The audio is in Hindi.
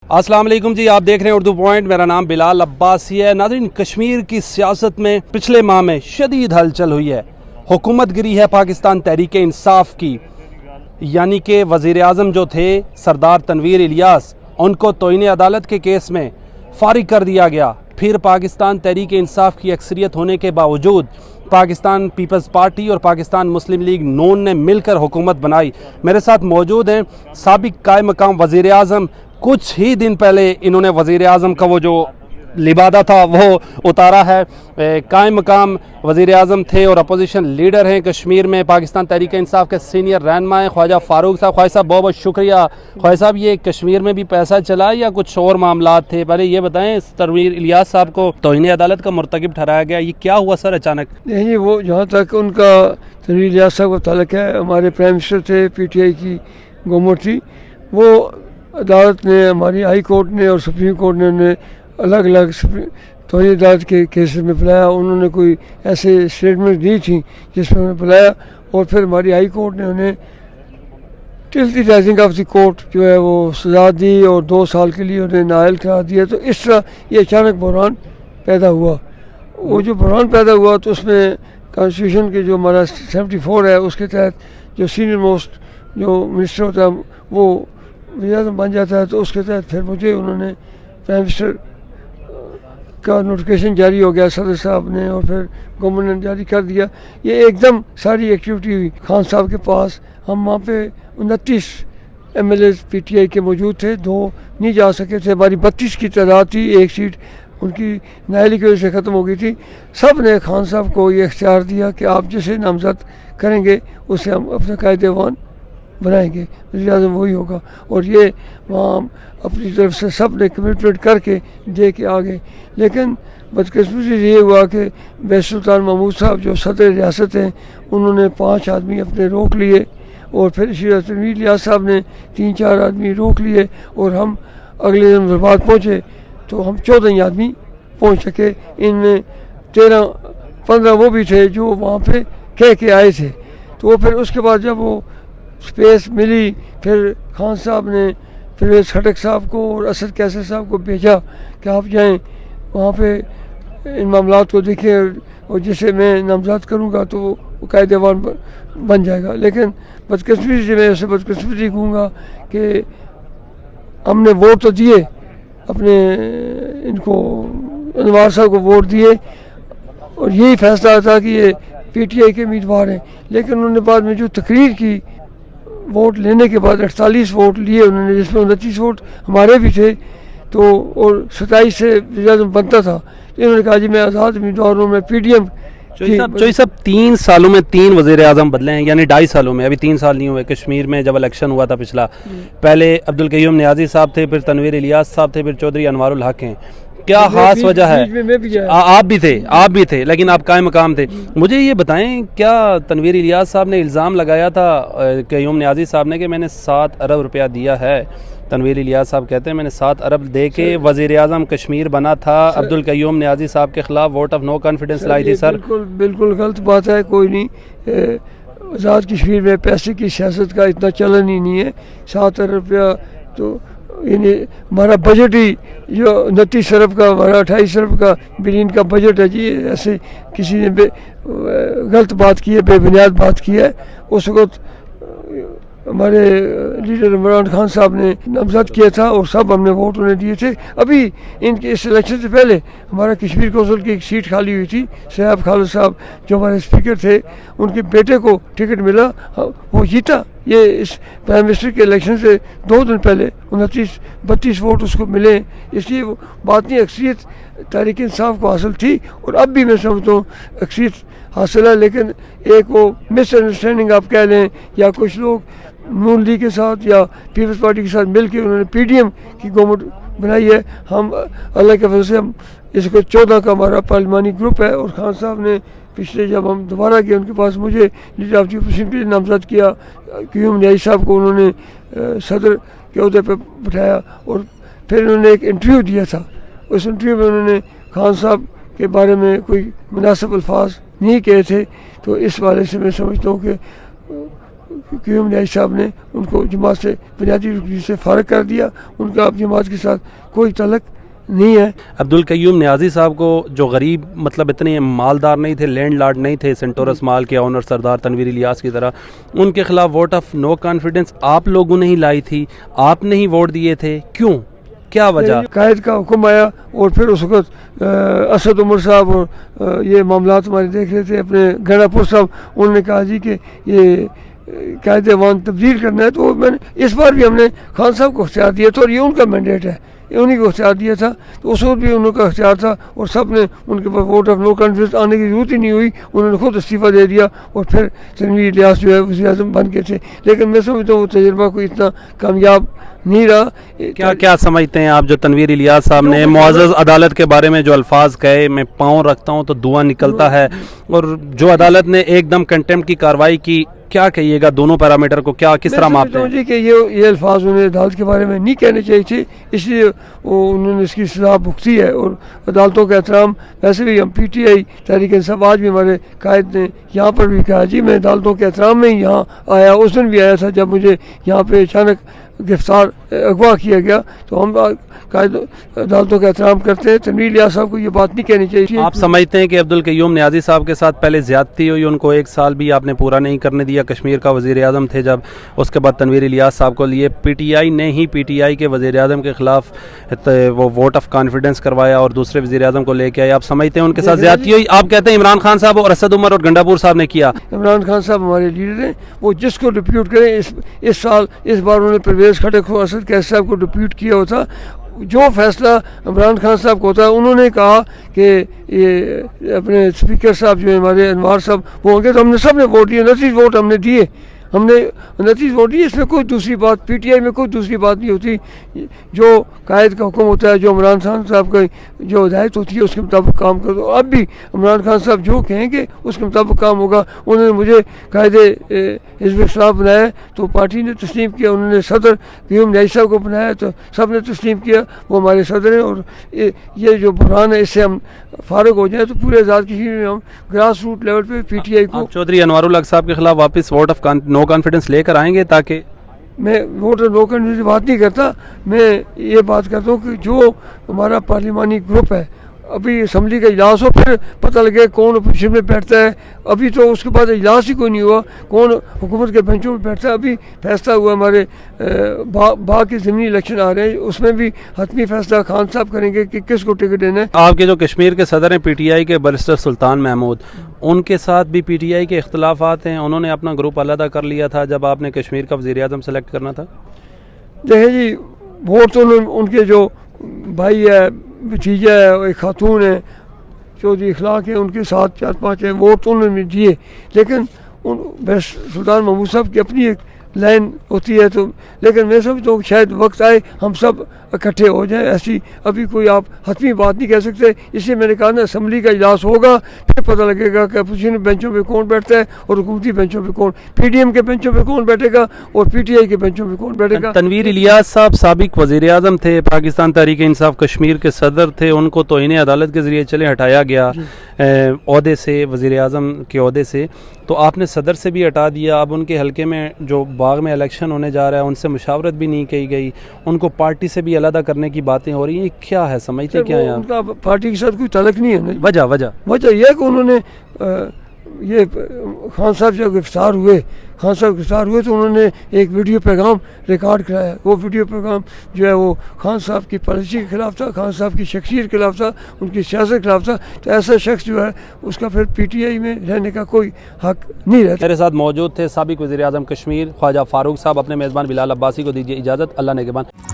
अस्सलाम वालेकुम जी, आप देख रहे हैं उर्दू पॉइंट। मेरा नाम बिलाल अब्बासी है। नाज़रीन, कश्मीर की सियासत में पिछले माह में शदीद हलचल हुई है। हुकूमत गिरी है पाकिस्तान तहरीक इंसाफ की, यानी कि वज़ीर आज़म जो थे सरदार तनवीर इलियास, उनको तौहीन अदालत के केस में फारिग कर दिया गया। फिर पाकिस्तान तहरीक इंसाफ की अक्सरियत होने के बावजूद पाकिस्तान पीपल्स पार्टी और पाकिस्तान मुस्लिम लीग नून ने मिलकर हुकूमत बनाई। मेरे साथ मौजूद हैं साबिक कायम मकाम वज़ीर आज़म। कुछ ही दिन पहले इन्होंने वज़ीर आज़म का वो जो लिबादा था वो उतारा है। कायम मकाम वज़ीर आज़म थे और अपोजिशन लीडर हैं कश्मीर में। पाकिस्तान तहरीक इंसाफ के सीनियर रहनुमा हैं ख्वाजा फ़ारूक साहब। ख्वाजा साहब बहुत बहुत शुक्रिया। ख्वाजा साहब, ये कश्मीर में भी पैसा चला या कुछ और मामलात थे? पहले ये बताएं, तनवीर इलियास साहब को तौहीन अदालत का मुर्तकिब ठहराया गया, ये क्या हुआ सर अचानक? नहीं, वो जहाँ तक उनका तनवीर इलियास साहब का ताल्लुक है, हमारे प्राइम मिनिस्टर थे, PTI की गवर्नमेंट थी। वो अदालत ने, हमारी हाई कोर्ट ने और सुप्रीम कोर्ट ने उन्हें अलग अलग तौहीन अदालत के केसेस में बुलाया। उन्होंने कोई ऐसे स्टेटमेंट दी थी जिसमें उन्हें बुलाया और फिर हमारी हाई कोर्ट ने उन्हें till the rising of the court जो है वो सजा दी और 2 साल के लिए उन्हें नाअहल करार दिया। तो इस तरह ये अचानक बहरान पैदा हुआ। वो जो बहरान पैदा हुआ तो उसमें कॉन्स्टिट्यूशन के जो हमारा 74 है उसके तहत जो सीनियर मोस्ट जो मिनिस्टर होता है वो वज़ीर बन जाता है। तो उसके तहत फिर मुझे उन्होंने प्राइम मिनिस्टर का नोटिफिकेशन जारी हो गया सदर साहब ने और फिर गवर्नमेंट ने जारी कर दिया। ये एकदम सारी एक्टिविटी हुई खान साहब के पास। हम वहाँ पे 29 MLA PTI के मौजूद थे, 2 नहीं जा सके थे। हमारी 32 की तादाद थी, 1 सीट उनकी नाअहली की वजह से ख़त्म हो गई थी। सब ने खान साहब को ये इख्तियार दिया कि आप जिसे नामज़द करेंगे उससे हम अपना कायदेवान बनाएंगे, वज़ीर आज़म वही होगा। और ये वहाँ अपनी तरफ से सब ने कमिटमेंट करके दे के आ गए। लेकिन बदकिस्मती से ये हुआ कि बैस सुल्तान महमूद साहब जो सदर रियासत हैं उन्होंने 5 आदमी अपने रोक लिए और फिर इसी तरह तनवीर इलियास साहब ने 3-4 आदमी रोक लिए और हम अगले दिन मुजफ्फराबाद पहुँचे तो हम 14 आदमी पहुँच सके। इनमें 13-15 वो भी थे जो वहाँ पे कह के आए थे। तो फिर उसके बाद जब वो स्पेस मिली फिर खान साहब ने फिर खटक साहब को और असद कैसर साहब को भेजा कि आप जाएं वहाँ पे इन मामलात को देखें और जिसे मैं नामज़द करूँगा तो वो कायदेवान बन जाएगा। लेकिन बदकिस्मती से मैं उसे बदकिस्मती कहूँगा कि हमने वोट तो दिए, अपने इनको अनवार साहब को वोट दिए और यही फैसला था कि ये PTI के उम्मीदवार हैं। लेकिन उन्होंने बाद में जो तकरीर की वोट लेने के बाद 48 वोट लिए उन्होंने, जिसमें 29 वोट हमारे भी थे तो और 27 से ज़्यादा बनता था। तो इन्होंने कहा जी मैं आज़ाद उम्मीदवार हूँ, मैं PDM। चौधरी साहब 3 सालों में 3 वज़ीर आज़म बदले हैं, यानी 2.5 सालों में, अभी 3 साल नहीं हुए। कश्मीर में जब इलेक्शन हुआ था पिछला, पहले अब्दुल क़य्यूम नियाज़ी साहब थे, फिर तनवीर इलियास साहब थे, फिर चौधरी अनवारुल हक हैं। क्या खास वजह है? आप भी थे लेकिन आप कायम मकाम थे। मुझे ये बताएं, क्या तनवीर इलियास साहब ने इल्ज़ाम लगाया था क़य्यूम नियाज़ी साहब ने कि मैंने 7 अरब रुपया दिया है? तनवीर इलियास साहब कहते हैं मैंने 7 अरब दे के वज़ीर आज़म कश्मीर बना था। अब्दुल क़य्यूम नियाज़ी साहब के खिलाफ वोट ऑफ नो कॉन्फिडेंस लाई थी। सर बिल्कुल गलत बात है। कोई नहीं, आज़ाद कश्मीर में पैसे की सियासत का इतना चलन ही नहीं है। 7 अरब रुपया तो यानी हमारा बजट ही जो 29 अरब का, हमारा 28 अरब का बिलियन का बजट है जी। ऐसे किसी ने गलत बात की है, बेबुनियाद बात की है। उस वक्त हमारे लीडर इमरान खान साहब ने नामज़द किया था और सब हमने वोट उन्हें दिए थे। अभी इनके इस इलेक्शन से पहले हमारा कश्मीर कौंसिल की एक सीट खाली हुई थी। सैयद खालिद साहब जो हमारे स्पीकर थे, उनके बेटे को टिकट मिला, वो जीता। ये इस प्राइम मिनिस्टर के इलेक्शन से 2 दिन पहले 29-32 वोट उसको मिले। इसलिए वो बात नहीं, अक्सरियत तहरीक इंसाफ को हासिल थी और अब भी मैं समझता हूँ अक्सरियत हासिल है। लेकिन एक वो मिसअंडरस्टैंडिंग आप कह लें या कुछ लोग नून लीग के साथ या पीपल्स पार्टी के साथ मिलकर उन्होंने PDM की गवर्नमेंट बनाई है। हम अल्लाह के फजल से हम इसको 14 का हमारा पार्लिमानी ग्रुप है और खान साहब ने पिछले जब हम दोबारा गए उनके पास मुझे लीडर ऑफ दी अपोजिशन के लिए नामज़द किया। क़य्यूम नियाज़ी साहब को उन्होंने सदर के अहदे पर बिठाया और फिर उन्होंने एक इंटरव्यू दिया था। उस इंटरव्यू में उन्होंने खान साहब के बारे में कोई मुनासिब अल्फाज नहीं कहे थे। तो इस वाले से मैं समझता हूँ कि क्यूम न्याई साहब ने उनको जमात से बुनियादी रुकनी से फारग कर दिया। उनका अब जमात के साथ कोई तलक नहीं है। अब्दुल कय्यूम न्याजी साहब को, जो गरीब मतलब इतने मालदार नहीं थे, लैंड लॉर्ड नहीं थे, सेंटोरस माल के ऑनर सरदार तनवीर इलियास की तरह, उनके खिलाफ वोट ऑफ नो कॉन्फिडेंस आप लोगों ने ही लाई थी, आपने ही वोट दिए थे, क्यों, क्या वजह? कायद का हुक्म आया और फिर उस वक्त असद उमर साहब और ये मामलात हमारे देख रहे थे अपने गणापुर साहब, उन्होंने कहा जी कि ये कायद अवान तब्दील करना है। तो मैंने इस बार भी हमने खान साहब को इख्तियार दिया था और ये उनका मैंडेट है, उन्हीं को इख्तियार दिया था। तो उस वक्त भी उनका इख्तियार था और सब ने उनके पास वोट ऑफ नो कॉन्फिडेंस आने की जरूरत ही नहीं हुई, उन्होंने खुद इस्तीफ़ा दे दिया और फिर तनवीर इलियास जो है वज़ीर आज़म बन के थे। लेकिन मैं समझता हूँ वो तजुर्बा कोई इतना कामयाब नहीं रहा। क्या क्या समझते हैं आप, जो तनवीर इलियास साहब ने मुअज़्ज़ज़ अदालत के बारे में जो अल्फाज कहे, मैं पाँव रखता हूँ तो धुआं निकलता है, और जो अदालत ने एकदम कंटेम्प्ट की कार्रवाई की, क्या कहिएगा दोनों पैरामीटर को, क्या किस तरह मापते हैं? जी कि ये अल्फाज उन्हें अदालत के बारे में नहीं कहने चाहिए थे, इसलिए वो उन्होंने इसकी सज़ा भुगती है। और अदालतों का एहतराम, वैसे भी हम PTI तहरीक इंसाफ, आज भी हमारे कायद ने यहाँ पर भी कहा जी मैं अदालतों के एहतराम में ही यहाँ आया। उस दिन भी आया था जब मुझे यहाँ पे अचानक गिरफ्तार अगवा किया गया। तो हम कायद अदालतों का एहतराम करते हैं। तनवीर इलियास साहब को ये बात नहीं कहनी चाहिए। आप समझते हैं कि अब्दुल कय्यूम न्याजी साहब के साथ पहले ज्यादती हुई, उनको 1 साल भी आपने पूरा नहीं करने दिया, कश्मीर का वज़ीर आज़म थे जब, उसके बाद तनवीर इलियास साहब को लिए PTI ने ही PTI के वज़ीर आज़म के खिलाफ वो वोट ऑफ कॉन्फिडेंस करवाया और दूसरे वज़ीर आज़म को लेके आए। आप समझते हैं उनके साथ ज्यादती हुई? आप कहते हैं इमरान खान साहब और असद उमर और गंडापुर साहब ने किया। इमरान खान साहब हमारे लीडर हैं, वो जिसको डिप्यूट करें। इस साल इस बार उन्होंने परवेज़ खटक को, असद कैफ साहब को डिप्यूट किया होता। जो फैसला इमरान खान साहब को होता है, उन्होंने कहा कि ये अपने स्पीकर साहब जो है हमारे अनवार साहब वो होंगे, तो हमने सब ने वोट दिए, नतीज वोट हमने दिए, हमने नतीज वोट दिए। इसमें कोई दूसरी बात, PTI में कोई दूसरी बात नहीं होती। जो कायद का हुक्म होता है, जो इमरान खान साहब का जो हिदायत होती है उसके मुताबिक काम कर दो। अब भी इमरान खान साहब जो कहेंगे उसके मुताबिक काम होगा। उन्होंने मुझे कायद हिज़्ब इस्लाम बनाया तो पार्टी ने तस्लीम किया, उन्होंने सदर क्यूम न्याई साहब को बनाया तो सब ने तस्लीम किया, वो हमारे सदर हैं। और ये जो बुरहान है इससे हम फारग हो जाए तो पूरे आज़ाद कश्मीर में हम ग्रास रूट लेवल पे PTI को। चौधरी अनवारुल हक साहब के खिलाफ वापस वोट ऑफ नो कॉन्फिडेंस लेकर आएंगे? ताकि मैं वोट नो कॉन्फिडेंस की बात नहीं करता, मैं ये बात करता हूँ कि जो हमारा पार्लिमानी ग्रुप है, अभी असम्बली का इजलास हो फिर पता लगे कौन अपोजिशन में बैठता है। अभी तो उसके बाद इजलास ही कोई नहीं हुआ, कौन हुकूमत के बेंचों में बैठता है। अभी फैसला हुआ हमारे बाग के ज़मीनी इलेक्शन आ रहे हैं, उसमें भी हतमी फैसला खान साहब करेंगे कि किसको टिकट देना है। आपके जो कश्मीर के सदर हैं PTI के बैरिस्टर सुल्तान महमूद, उनके साथ भी PTI के इख्तलाफात हैं, उन्होंने अपना ग्रुप अलग कर लिया था जब आपने कश्मीर का वज़ीर आज़म सेलेक्ट करना था। देखें जी, वोट तो उनके जो भाई है, भतीजा है, एक खातून है, चौधरी इखलाक है, उनके साथ 4-5 हैं, वोट तो उन्होंने दिए। लेकिन सुल्तान महमूद साहब की अपनी एक लाइन होती है। तो लेकिन मैं समझता हूँ शायद वक्त आए हम सब इकट्ठे हो जाएं। ऐसी अभी कोई आप हतमी बात नहीं कह सकते। इसलिए मैंने कहा ना, असम्बली का इजलास होगा फिर पता लगेगा कि अपोजिशन बेंचों पे कौन बैठता है और हुकूमती बेंचों पे कौन, PDM के बेंचों पे कौन बैठेगा और PTI के बेंचों पे कौन बैठेगा। तनवीर इलियास साहब साबिक वज़ीर आज़म थे, पाकिस्तान तहरीक इंसाफ कश्मीर के सदर थे, उनको तो इन्हें अदालत के ज़रिए चले हटाया गया ओहदे से, वज़ीर आज़म के ओहदे से, तो आपने सदर से भी हटा दिया। अब उनके हलके में जो बाग में इलेक्शन होने जा रहा है उनसे मुशावरत भी नहीं की गई, उनको पार्टी से भी अलग करने की बातें हो रही हैं। क्या है, समझते क्या है? उनका पार्टी के साथ कोई ताल्लुक नहीं है। वजह यह कि उन्होंने ये खान साहब जब गिरफ्तार हुए तो उन्होंने एक वीडियो पैगाम रिकॉर्ड कराया। वो वीडियो पैगाम जो है वो खान साहब की पॉलिसी के खिलाफ था, खान साहब की शख्सियत के खिलाफ था, उनकी सियासत के खिलाफ था। तो ऐसा शख्स जो है उसका फिर PTI में रहने का कोई हक नहीं रहता। मेरे साथ मौजूद थे साबिक वज़ीर आज़म कश्मीर ख्वाजा फारूक साहब। अपने मेज़बान बिलाल अब्बासी को दीजिए इजाज़त। अल्लाह नेगहबान।